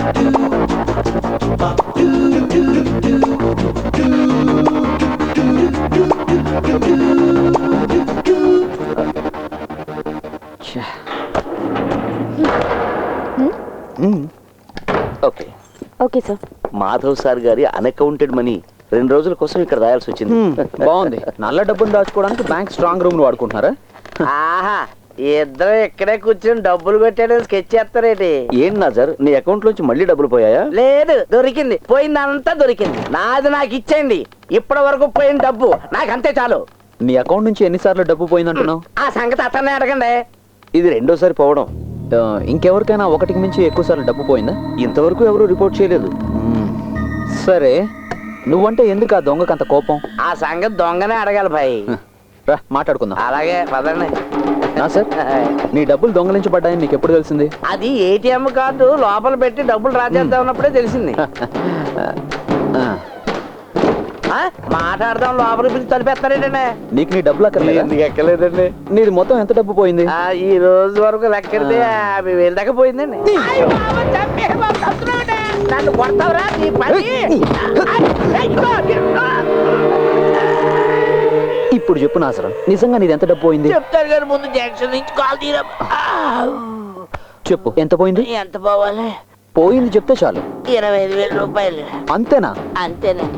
Okay okay sir. Madhav sir గారి unaccounted money 2 రోజుల కోసం ఇక్కడ రాయాల్సి వచ్చింది. బాగుంది. నల్ల డబ్బును దాచుకోవడానికి బ్యాంక్ స్ట్రాంగ్ రూమ్ వాడుకుంటున్నారా? ఆహా, ఇద్దరు ఇక్కడే కూర్చొని డబ్బులు కొట్టాడు స్కెచ్ చేస్తారేటి? ఏంటి నాజర్, నీ అకౌంట్ లోంచి మళ్ళీ డబ్బులు పోయాయా? లేదు, దొరికింది. పోయిందంతా దొరికింది. నాది నాకు ఇచ్చేయండి. ఇప్పటి వరకు పోయిన డబ్బు నాకు అంతే చాలు. నీ అకౌంట్ నుంచి ఎన్నిసార్లు డబ్బు పోయిందంటున్నావు? ఆ సంగతి అతన్నే అడగండి. ఇది రెండోసారి పోవడం. ఇంకెవరికైనా ఒకటికి మించి ఎక్కువ సార్లు డబ్బు పోయిందా? ఇంతవరకు ఎవరు రిపోర్ట్ చేయలేదు. సరే, నువ్వంటే ఎందుకు ఆ దొంగకు అంత కోపం? ఆ సంగతి దొంగనే అడగాలి భాయ్. రా మాట్లాడుకుందాం. అలాగే పదండి. నా సార్, నీ డబ్బులు దొంగలించబడ్డాయని నీకు ఎప్పుడు తెలిసింది? అది ఏటీఎం కార్డు లోపల పెట్టి డబ్బులు డ్రా చేద్దాం ఉన్నప్పుడే తెలిసింది. మాట్లాడదాం లోపల పిలిచి తలిపేస్తారేటండి. నీకు నీ డబ్బులు అక్కర్లేదా? ఎందుకు ఎక్కలేదండి. నీది మొత్తం ఎంత డబ్బు పోయింది? ఈ రోజు వరకు లెక్కెడితే 50,000 దాకా పోయిందండి. నన్ను కొడతావురా నీ పని. ఇప్పుడు చెప్పు నాసరం, నిజంగా నీది ఎంత డబ్బు పోయింది? చెప్తారు కానీ ముందు జంక్షన్ నుంచి కాల్ తీరా. చెప్పు, ఎంత పోయింది? ఎంత పోవాలి? పోయింది చెప్తే చాలు. 25,000 రూపాయలు. అంతేనా? అంతేనండి.